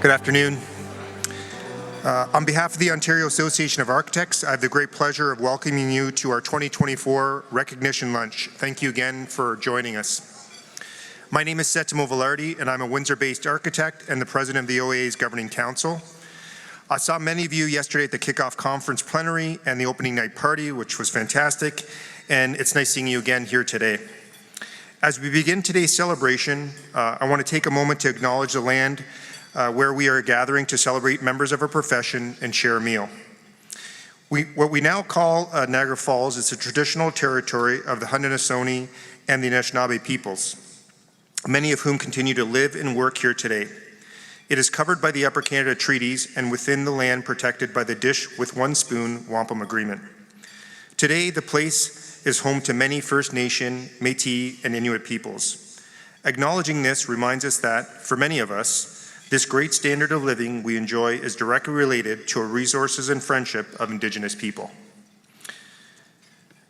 Good afternoon. On behalf of the Ontario Association of Architects, I have the great pleasure of welcoming you to our 2024 Recognition Lunch. Thank you again for joining us. My name is Settimo Velarde, and I'm a Windsor-based architect and the president of the OAA's Governing Council. I saw many of you yesterday at the kickoff conference plenary and the opening night party, which was fantastic, and it's nice seeing you again here today. As we begin today's celebration, I want to take a moment to acknowledge the land where we are gathering to celebrate members of our profession and share a meal. What we now call Niagara Falls is the traditional territory of the Haudenosaunee and the Anishinaabe peoples, many of whom continue to live and work here today. It is covered by the Upper Canada Treaties and within the land protected by the Dish with One Spoon Wampum Agreement. Today, the place is home to many First Nation, Métis, and Inuit peoples. Acknowledging this reminds us that, for many of us, this great standard of living we enjoy is directly related to our resources and friendship of Indigenous people.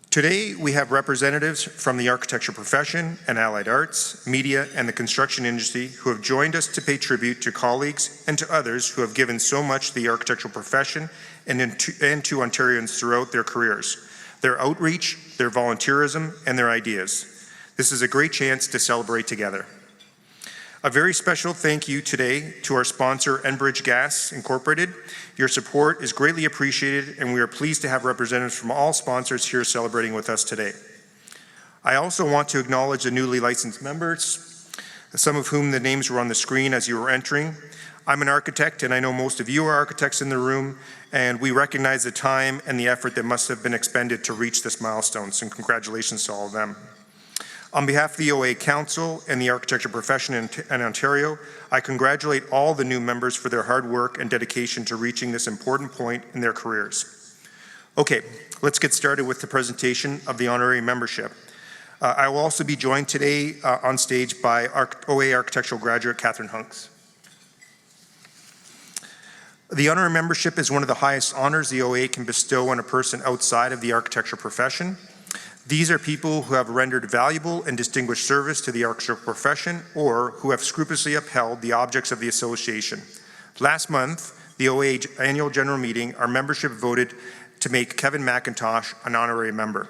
Today, we have representatives from the architecture profession and allied arts, media, and the construction industry who have joined us to pay tribute to colleagues and to others who have given so much to the architectural profession and to Ontarians throughout their careers, their outreach, their volunteerism, and their ideas. This is a great chance to celebrate together. A very special thank you today to our sponsor, Enbridge Gas Incorporated. Your support is greatly appreciated, and we are pleased to have representatives from all sponsors here celebrating with us today. I also want to acknowledge the newly licensed members, some of whom the names were on the screen as you were entering. I'm an architect, and I know most of you are architects in the room, and we recognize the time and the effort that must have been expended to reach this milestone, so congratulations to all of them. On behalf of the OAA Council and the architecture profession in Ontario, I congratulate all the new members for their hard work and dedication to reaching this important point in their careers. Okay, let's get started with the presentation of the honorary membership. I will also be joined today on stage by OAA architectural graduate Catherine Hunks. The honorary membership is one of the highest honors the OAA can bestow on a person outside of the architecture profession. These are people who have rendered valuable and distinguished service to the architectural profession or who have scrupulously upheld the objects of the association. Last month, the OAA annual general meeting, our membership voted to make Kevin McIntosh an honorary member.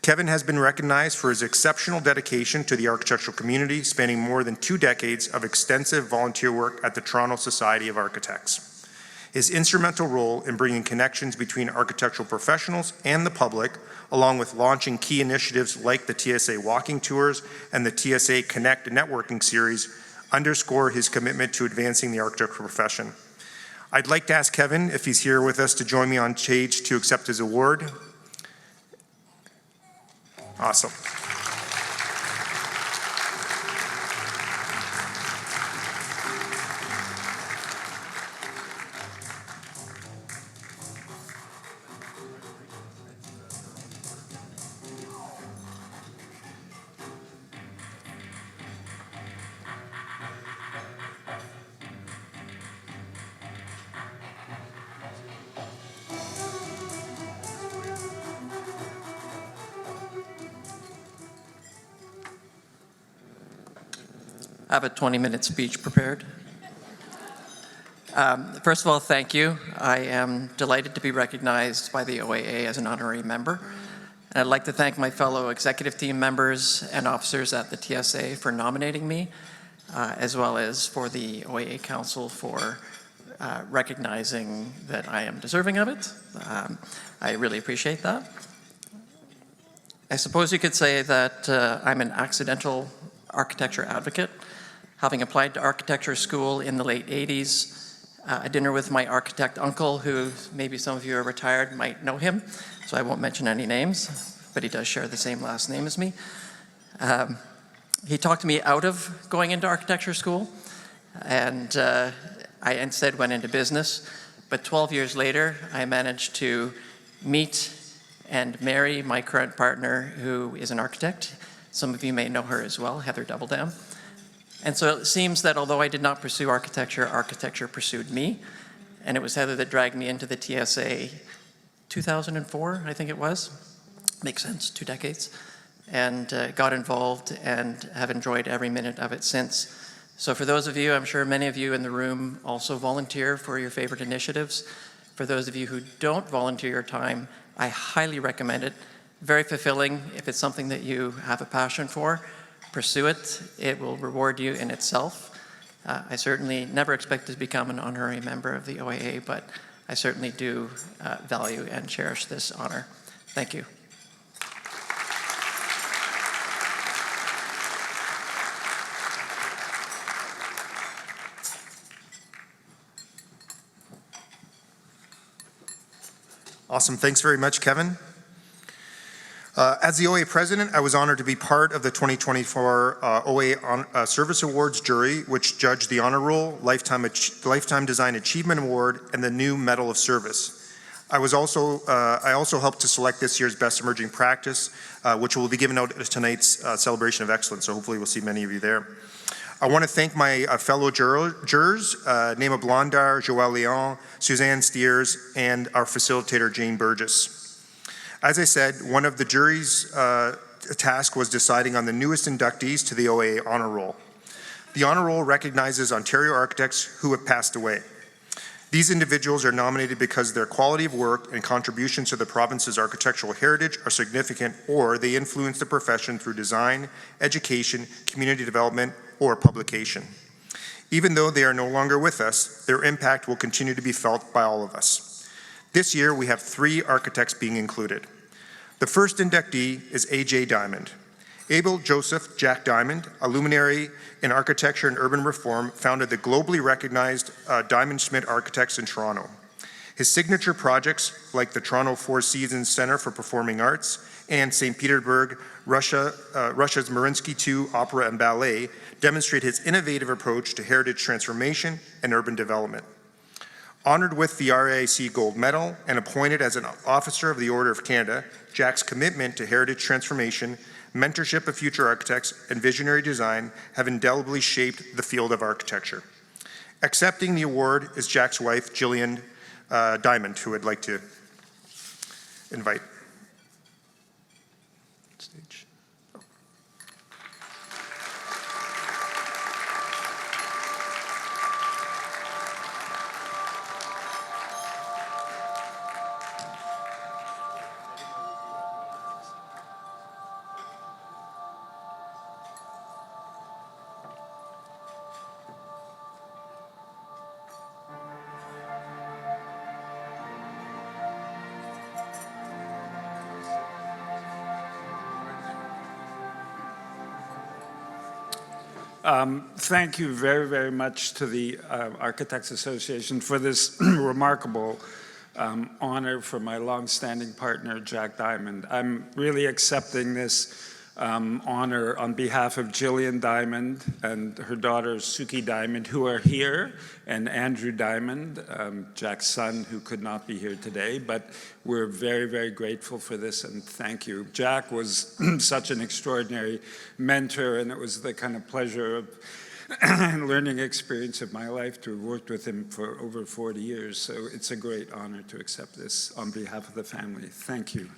Kevin has been recognized for his exceptional dedication to the architectural community, spanning more than 2 decades of extensive volunteer work at the Toronto Society of Architects. His instrumental role in bringing connections between architectural professionals and the public, along with launching key initiatives like the TSA walking tours and the TSA Connect networking series, underscore his commitment to advancing the architectural profession. I'd like to ask Kevin if he's here with us to join me on stage to accept his award. Awesome. I have a 20-minute speech prepared. First of all, thank you. I am delighted to be recognized by the OAA as an honorary member. And I'd like to thank my fellow executive team members and officers at the TSA for nominating me, as well as for the OAA Council for recognizing that I am deserving of it. I really appreciate that. I suppose you could say that I'm an accidental architecture advocate. Having applied to architecture school in the late 80s, a dinner with my architect uncle, who maybe some of you are retired might know him, so I won't mention any names, but he does share the same last name as me. He talked me out of going into architecture school, and I instead went into business. But 12 years later, I managed to meet and marry my current partner, who is an architect. Some of you may know her as well, Heather Doubledam. And so it seems that although I did not pursue architecture, architecture pursued me. And it was Heather that dragged me into the TSA 2004, I think it was. Makes sense, 2 decades. And got involved and have enjoyed every minute of it since. So for those of you, I'm sure many of you in the room also volunteer for your favorite initiatives. For those of you who don't volunteer your time, I highly recommend it. Very fulfilling. If it's something that you have a passion for, pursue it. It will reward you in itself. I certainly never expected to become an honorary member of the OAA, but I certainly do value and cherish this honor. Thank you. Awesome. Thanks very much, Kevin. As the OAA president, I was honored to be part of the 2024 OAA Service Awards jury, which judged the Honor Roll, Lifetime Design Achievement Award, and the new Medal of Service. I also helped to select this year's Best Emerging Practice, which will be given out at tonight's Celebration of Excellence, so hopefully we'll see many of you there. I want to thank my fellow jurors, Nema Blondar, Joelle Leon, Suzanne Steers, and our facilitator, Jane Burgess. As I said, one of the jury's task was deciding on the newest inductees to the OAA Honor Roll. The Honor Roll recognizes Ontario architects who have passed away. These individuals are nominated because their quality of work and contributions to the province's architectural heritage are significant, or they influence the profession through design, education, community development, or publication. Even though they are no longer with us, their impact will continue to be felt by all of us. This year, we have 3 architects being included. The first inductee is A.J. Diamond. Abel Joseph Jack Diamond, a luminary in architecture and urban reform, founded the globally recognized Diamond Schmidt Architects in Toronto. His signature projects, like the Toronto Four Seasons Centre for Performing Arts and St. Petersburg, Russia's Mariinsky II Opera and Ballet, demonstrate his innovative approach to heritage transformation and urban development. Honored with the RAIC Gold Medal and appointed as an Officer of the Order of Canada, Jack's commitment to heritage transformation, mentorship of future architects, and visionary design have indelibly shaped the field of architecture. Accepting the award is Jack's wife, Jillian Diamond, who I'd like to invite. Stage. Thank you very, very much to the Architects Association for this remarkable honor for my longstanding partner, Jack Diamond. I'm really accepting this honor on behalf of Jillian Diamond and her daughter, Suki Diamond, who are here, and Andrew Diamond, Jack's son, who could not be here today, but we're very, very grateful for this, and thank you. Jack was such an extraordinary mentor, and it was the kind of pleasure of and learning experience of my life to have worked with him for over 40 years. So it's a great honor to accept this on behalf of the family. Thank you.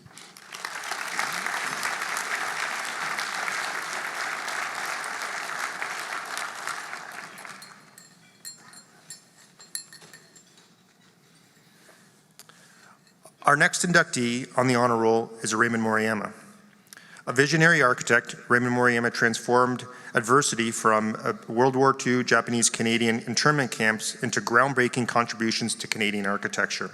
Our next inductee on the honor roll is Raymond Moriyama. A visionary architect, Raymond Moriyama transformed adversity from World War II Japanese-Canadian internment camps into groundbreaking contributions to Canadian architecture.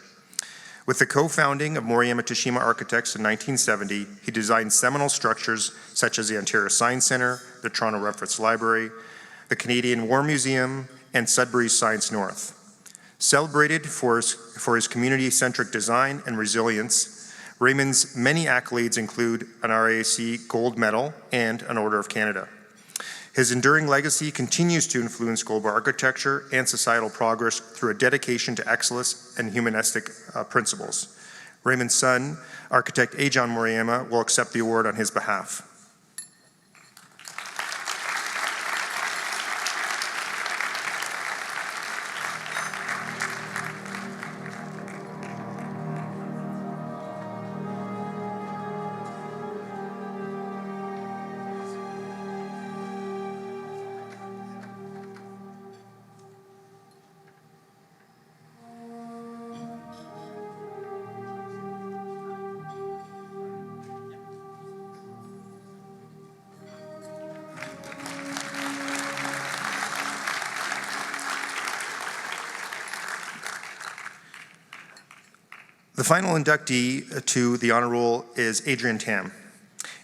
With the co-founding of Moriyama Tashima Architects in 1970, he designed seminal structures such as the Ontario Science Centre, the Toronto Reference Library, the Canadian War Museum, and Sudbury's Science North. Celebrated for his community-centric design and resilience, Raymond's many accolades include an RAIC Gold Medal and an Order of Canada. His enduring legacy continues to influence global architecture and societal progress through a dedication to excellence and humanistic principles. Raymond's son, architect Ajon Moriyama, will accept the award on his behalf. The final inductee to the honor roll is Adrian Tam.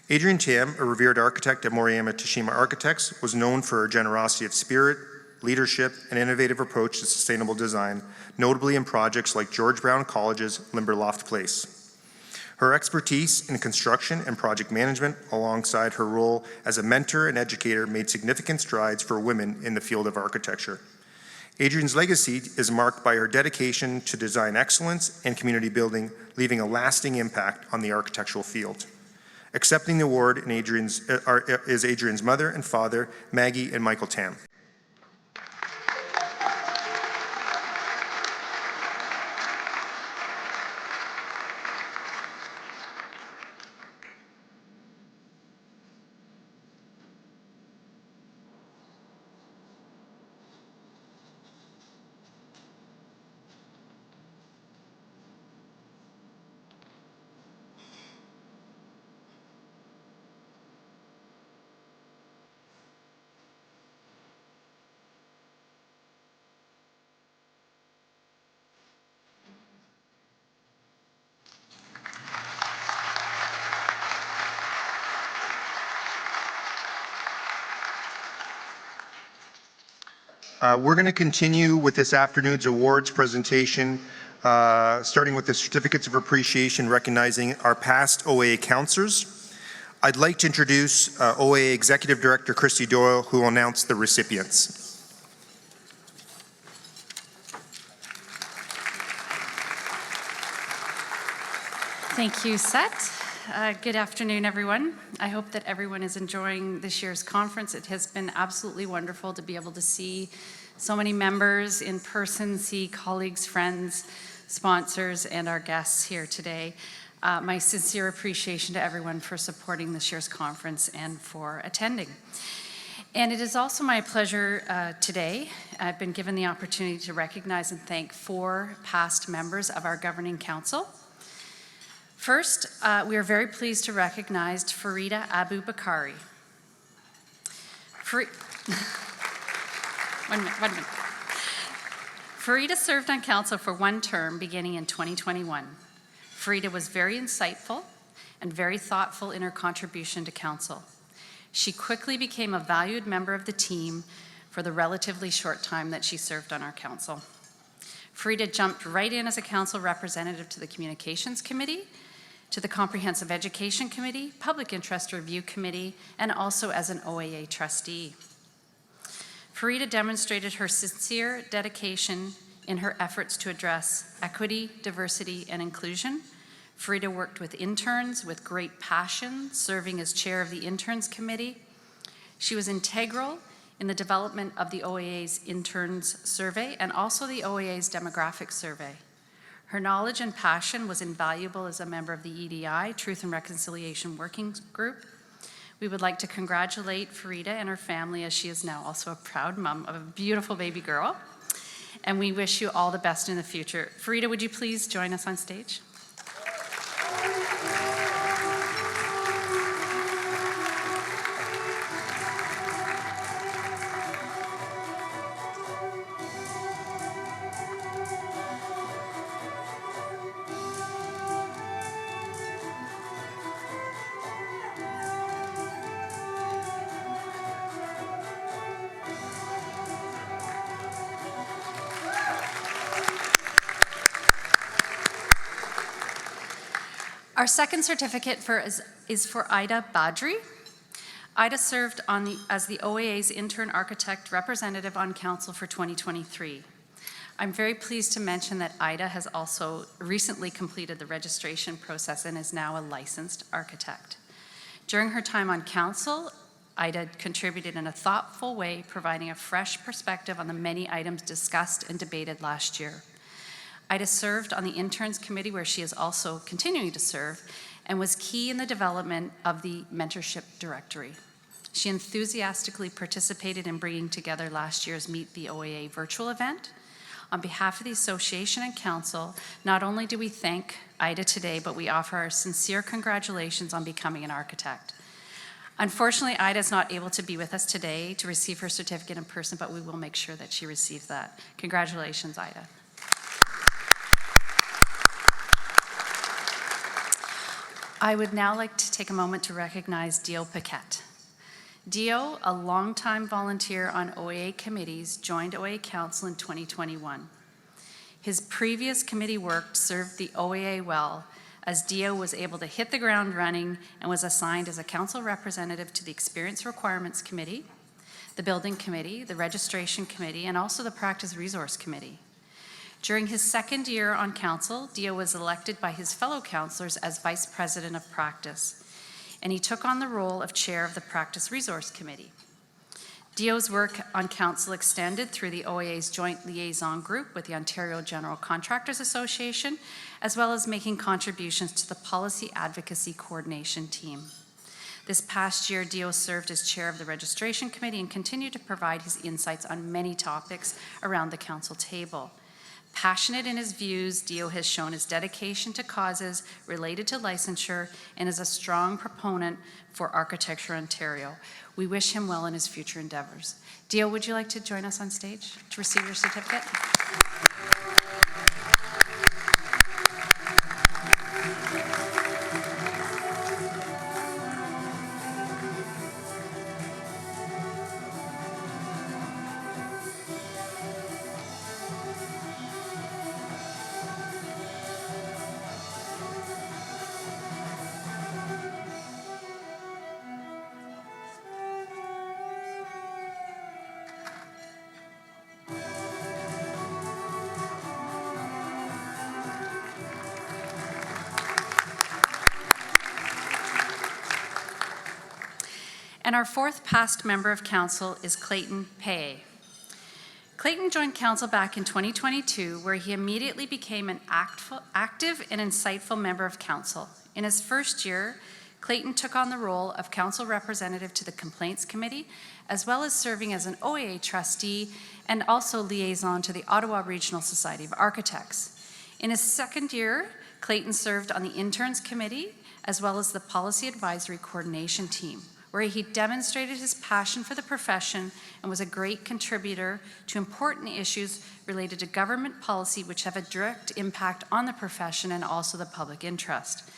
Adrian Tam, a revered architect at Moriyama Tashima Architects, was known for her generosity of spirit, leadership, and innovative approach to sustainable design, notably in projects like George Brown College's Limberloft Place. Her expertise in construction and project management, alongside her role as a mentor and educator, made significant strides for women in the field of architecture. Adrian's legacy is marked by her dedication to design excellence and community building, leaving a lasting impact on the architectural field. Accepting the award is Adrian's mother and father, Maggie and Michael Tam. We're going to continue with this afternoon's awards presentation, starting with the certificates of appreciation recognizing our past OAA councillors. I'd like to introduce OAA Executive Director Christy Doyle, who will announce the recipients. Thank you, Seth. Good afternoon, everyone. I hope that everyone is enjoying this year's conference. It has been absolutely wonderful to be able to see so many members in person, see colleagues, friends, sponsors, and our guests here today. My sincere appreciation to everyone for supporting this year's conference and for attending. And it is also my pleasure today. I've been given the opportunity to recognize and thank 4 past members of our governing council. First, we are very pleased to recognize Farida Abu Bakari. One minute. Farida served on council for 1 term beginning in 2021. Farida was very insightful and very thoughtful in her contribution to council. She quickly became a valued member of the team for the relatively short time that she served on our council. Farida jumped right in as a council representative to the Communications Committee, to the Comprehensive Education Committee, Public Interest Review Committee, and also as an OAA trustee. Farida demonstrated her sincere dedication in her efforts to address equity, diversity, and inclusion. Farida worked with interns with great passion, serving as chair of the Interns Committee. She was integral in the development of the OAA's Interns Survey and also the OAA's Demographic Survey. Her knowledge and passion was invaluable as a member of the EDI, Truth and Reconciliation Working Group. We would like to congratulate Farida and her family, as she is now also a proud mom of a beautiful baby girl. And we wish you all the best in the future. Farida, would you please join us on stage? Our second certificate is for Ida Badri. Ida served as the OAA's intern architect representative on council for 2023. I'm very pleased to mention that Ida has also recently completed the registration process and is now a licensed architect. During her time on council, Ida contributed in a thoughtful way, providing a fresh perspective on the many items discussed and debated last year. Ida served on the Interns Committee, where she is also continuing to serve, and was key in the development of the Mentorship Directory. She enthusiastically participated in bringing together last year's Meet the OAA virtual event. On behalf of the Association and Council, not only do we thank Ida today, but we offer our sincere congratulations on becoming an architect. Unfortunately, Ida is not able to be with us today to receive her certificate in person, but we will make sure that she receives that. Congratulations, Ida. I would now like to take a moment to recognize Dio Paquette. Dio, a longtime volunteer on OAA committees, joined OAA Council in 2021. His previous committee work served the OAA well, as Dio was able to hit the ground running and was assigned as a council representative to the Experience Requirements Committee, the Building Committee, the Registration Committee, and also the Practice Resource Committee. During his second year on council, Dio was elected by his fellow councillors as Vice President of Practice, and he took on the role of Chair of the Practice Resource Committee. Dio's work on council extended through the OAA's joint liaison group with the Ontario General Contractors Association, as well as making contributions to the Policy Advocacy Coordination team. This past year, Dio served as chair of the Registration Committee and continued to provide his insights on many topics around the council table. Passionate in his views, Dio has shown his dedication to causes related to licensure and is a strong proponent for Architecture Ontario. We wish him well in his future endeavors. Dio, would you like to join us on stage to receive your certificate? And our fourth past member of council is Clayton Pay. Clayton joined council back in 2022, where he immediately became an active and insightful member of council. In his first year, Clayton took on the role of council representative to the Complaints Committee, as well as serving as an OAA trustee and also liaison to the Ottawa Regional Society of Architects. In his second year, Clayton served on the Interns Committee, as well as the Policy Advisory Coordination team, where he demonstrated his passion for the profession and was a great contributor to important issues related to government policy which have a direct impact on the profession and also the public interest.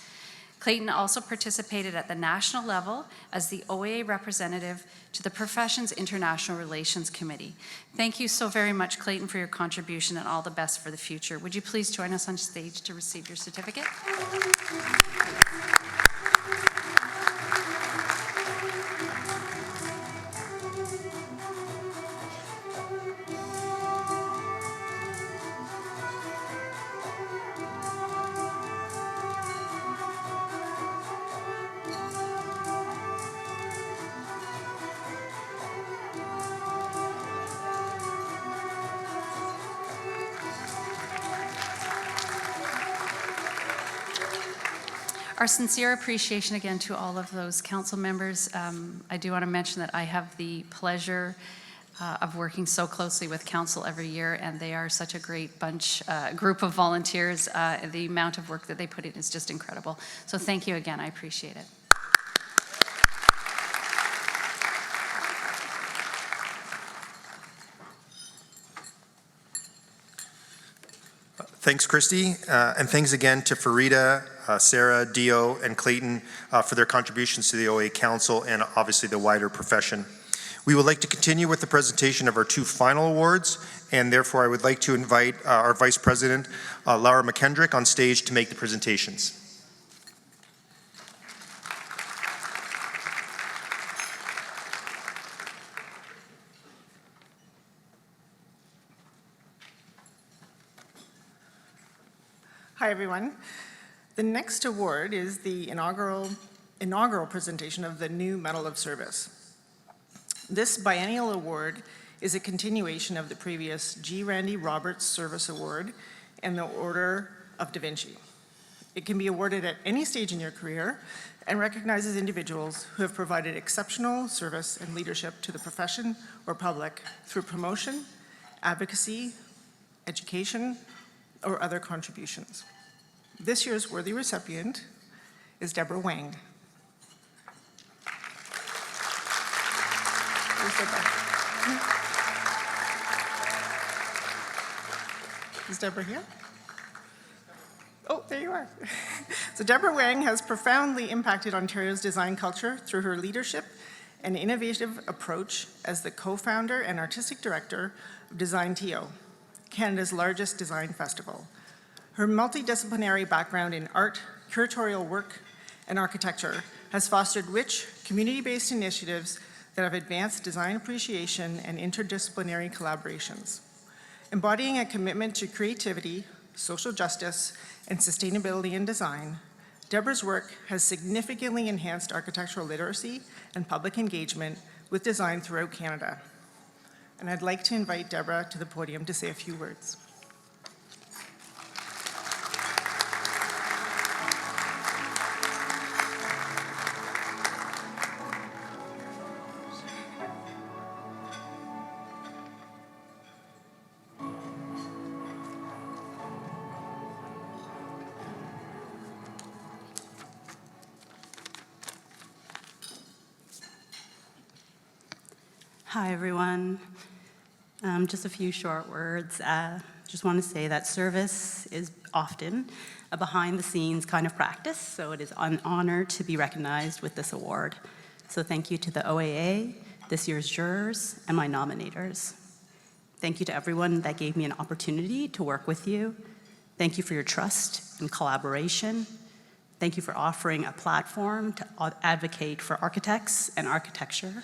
Clayton also participated at the national level as the OAA representative to the profession's International Relations Committee. Thank you so very much, Clayton, for your contribution and all the best for the future. Would you please join us on stage to receive your certificate? Our sincere appreciation again to all of those council members. I do want to mention that I have the pleasure of working so closely with council every year, and they are such a great bunch, group of volunteers. The amount of work that they put in is just incredible. So thank you again, I appreciate it. Thanks, Christy, and thanks again to Farida, Sarah, Dio, and Clayton for their contributions to the OAA Council and obviously the wider profession. We would like to continue with the presentation of our two final awards, and therefore I would like to invite our Vice President, Laura McKendrick, on stage to make the presentations. Hi, everyone. The next award is the inaugural presentation of the new Medal of Service. This biennial award is a continuation of the previous G. Randy Roberts Service Award and the Order of Da Vinci. It can be awarded at any stage in your career and recognizes individuals who have provided exceptional service and leadership to the profession or public through promotion, advocacy, education, or other contributions. This year's worthy recipient is Deborah Wang. Is Deborah here? Oh, there you are. So Deborah Wang has profoundly impacted Ontario's design culture through her leadership and innovative approach as the co-founder and artistic director of Design TO, Canada's largest design festival. Her multidisciplinary background in art, curatorial work, and architecture has fostered rich, community-based initiatives that have advanced design appreciation and interdisciplinary collaborations. Embodying a commitment to creativity, social justice, and sustainability in design, Deborah's work has significantly enhanced architectural literacy and public engagement with design throughout Canada. And I'd like to invite Deborah to the podium to say a few words. Hi, everyone. Just a few short words. Just want to say that service is often a behind-the-scenes kind of practice, so it is an honor to be recognized with this award. So thank you to the OAA, this year's jurors, and my nominators. Thank you to everyone that gave me an opportunity to work with you. Thank you for your trust and collaboration. Thank you for offering a platform to advocate for architects and architecture,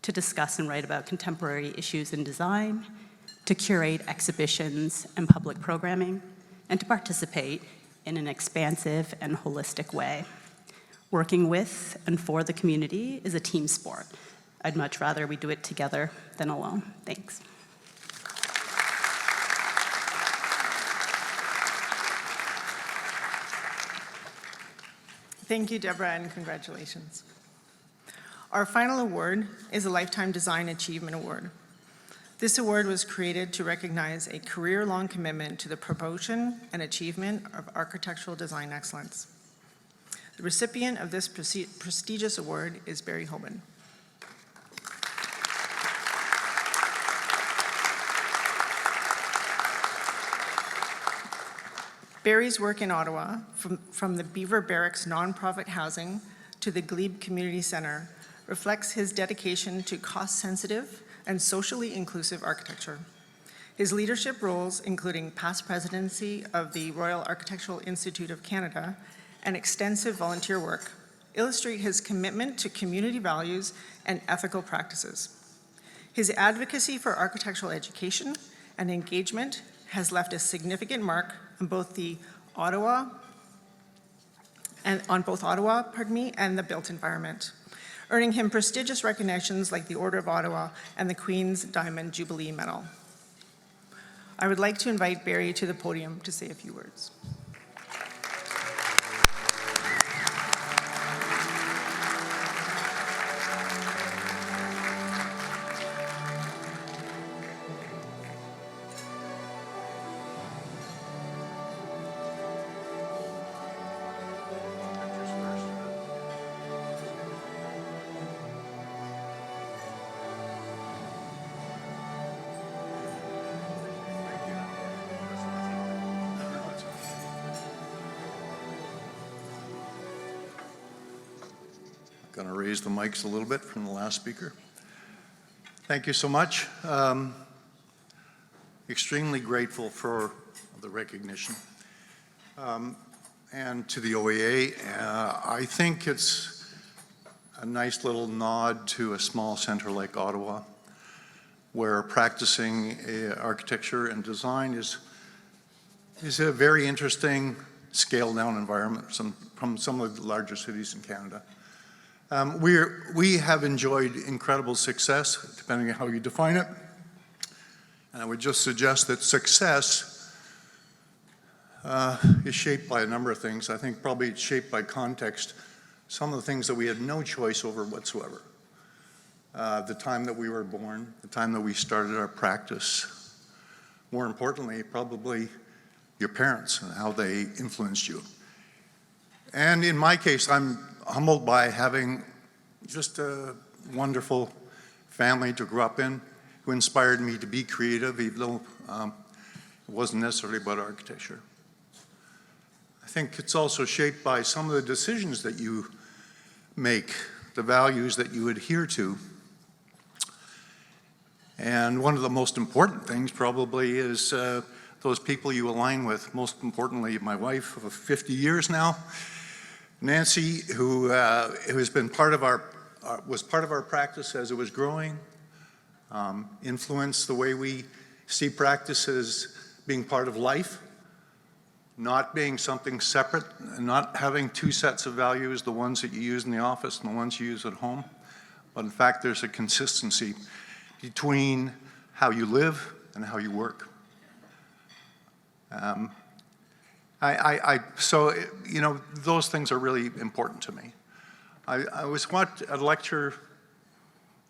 to discuss and write about contemporary issues in design, to curate exhibitions and public programming, and to participate in an expansive and holistic way. Working with and for the community is a team sport. I'd much rather we do it together than alone. Thanks. Thank you, Deborah, and congratulations. Our final award is a Lifetime Design Achievement Award. This award was created to recognize a career-long commitment to the promotion and achievement of architectural design excellence. The recipient of this prestigious award is Barry Hoban. Barry's work in Ottawa, from the Beaver Barracks nonprofit housing to the Glebe Community Centre, reflects his dedication to cost-sensitive and socially inclusive architecture. His leadership roles, including past presidency of the Royal Architectural Institute of Canada and extensive volunteer work, illustrate his commitment to community values and ethical practices. His advocacy for architectural education and engagement has left a significant mark on both Ottawa and the built environment, earning him prestigious recognitions like the Order of Ottawa and the Queen's Diamond Jubilee Medal. I would like to invite Barry to the podium to say a few words. Going to raise the mics a little bit from the last speaker. Thank you so much. Extremely grateful for the recognition. And to the OAA, I think it's a nice little nod to a small center like Ottawa, where practicing architecture and design is a very interesting scaled-down environment from some of the larger cities in Canada. We have enjoyed incredible success, depending on how you define it. And I would just suggest that success is shaped by a number of things. I think probably it's shaped by context. Some of the things that we had no choice over whatsoever. The time that we were born, the time that we started our practice. More importantly, probably your parents and how they influenced you. And in my case, I'm humbled by having just a wonderful family to grow up in who inspired me to be creative, even though it wasn't necessarily about architecture. think it's also shaped by some of the decisions that you make, the values that you adhere to. And one of the most important things probably is those people you align with. Most importantly, my wife of 50 years now, Nancy, who has been part of was part of our practice as it was growing, influenced the way we see practice as being part of life, not being something separate, and not having two sets of values, the ones that you use in the office and the ones you use at home. But in fact, there's a consistency between how you live and how you work. So, you know, those things are really important to me. I was at a lecture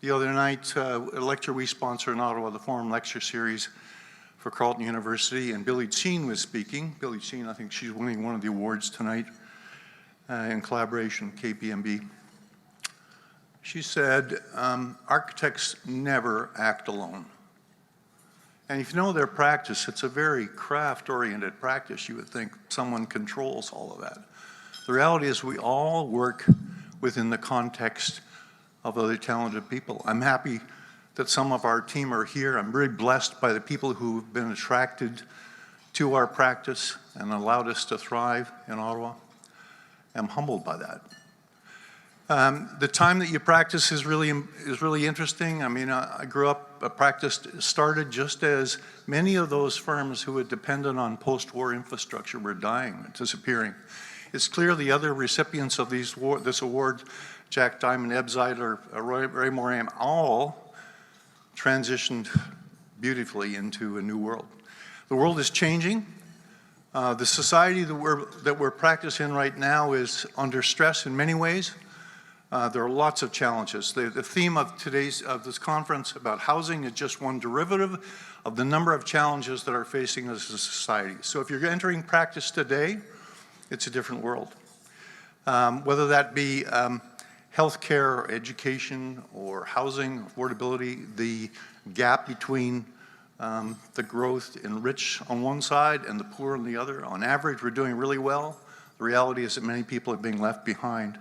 the other night, a lecture we sponsor in Ottawa, the Forum Lecture Series for Carleton University, and Billie Cheen was speaking. Billie Cheen, I think she's winning one of the awards tonight in collaboration with KPMB. She said, architects never act alone. And if you know their practice, it's a very craft-oriented practice. You would think someone controls all of that. The reality is we all work within the context of other talented people. I'm happy that some of our team are here. I'm very blessed by the people who've been attracted to our practice and allowed us to thrive in Ottawa. I'm humbled by that. The time that you practice is really interesting. I mean, I grew up, a practice started just as many of those firms who were dependent on post-war infrastructure were dying, disappearing. It's clear the other recipients of this award, Jack Diamond, Eb Zeidler, Ray Moran, all transitioned beautifully into a new world. The world is changing. The society that we're practicing right now is under stress in many ways. There are lots of challenges. The theme of this conference about housing is just one derivative of the number of challenges that are facing us as a society. So if you're entering practice today, it's a different world. Whether that be healthcare, or education, or housing, affordability, the gap between the growth in rich on one side and the poor on the other. On average, we're doing really well. The reality is that many people are being left behind.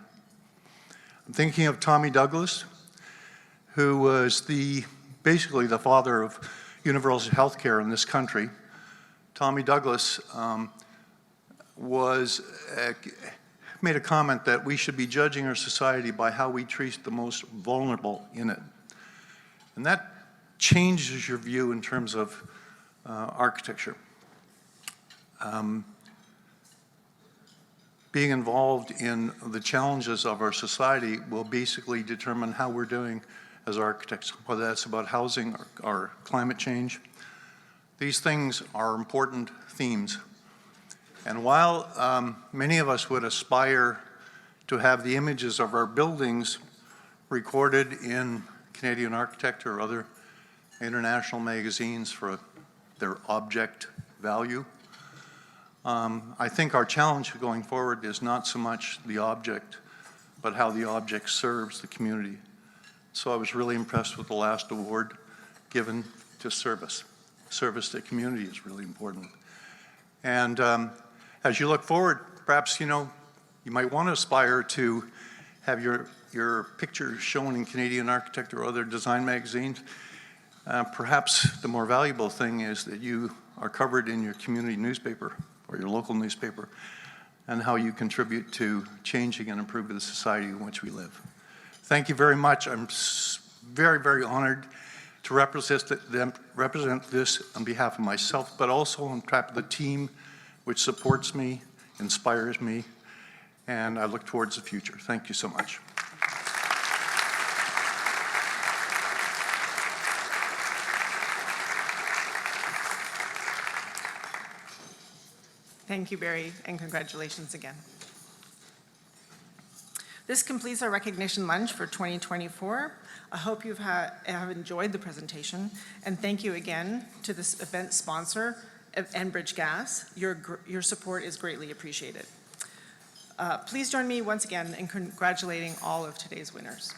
I'm thinking of Tommy Douglas, who was basically the father of universal health care in this country. Tommy Douglas made a comment that we should be judging our society by how we treat the most vulnerable in it. And that changes your view in terms of architecture. Being involved in the challenges of our society will basically determine how we're doing as architects, whether that's about housing or climate change. These things are important themes. And while many of us would aspire to have the images of our buildings recorded in Canadian Architect or other international magazines for their object value, I think our challenge going forward is not so much the object, but how the object serves the community. So I was really impressed with the last award given to service. Service to community is really important. And as you look forward, perhaps, you know, you might want to aspire to have your picture shown in Canadian Architect or other design magazines. Perhaps the more valuable thing is that you are covered in your community newspaper or your local newspaper, and how you contribute to changing and improving the society in which we live. Thank you very much. I'm very, very honored to represent this on behalf of myself, but also on behalf of the team which supports me, inspires me, and I look towards the future. Thank you so much. Thank you, Barry, and congratulations again. This completes our recognition lunch for 2024. I hope you have enjoyed the presentation, and thank you again to this event sponsor, Enbridge Gas. Your support is greatly appreciated. Please join me once again in congratulating all of today's winners.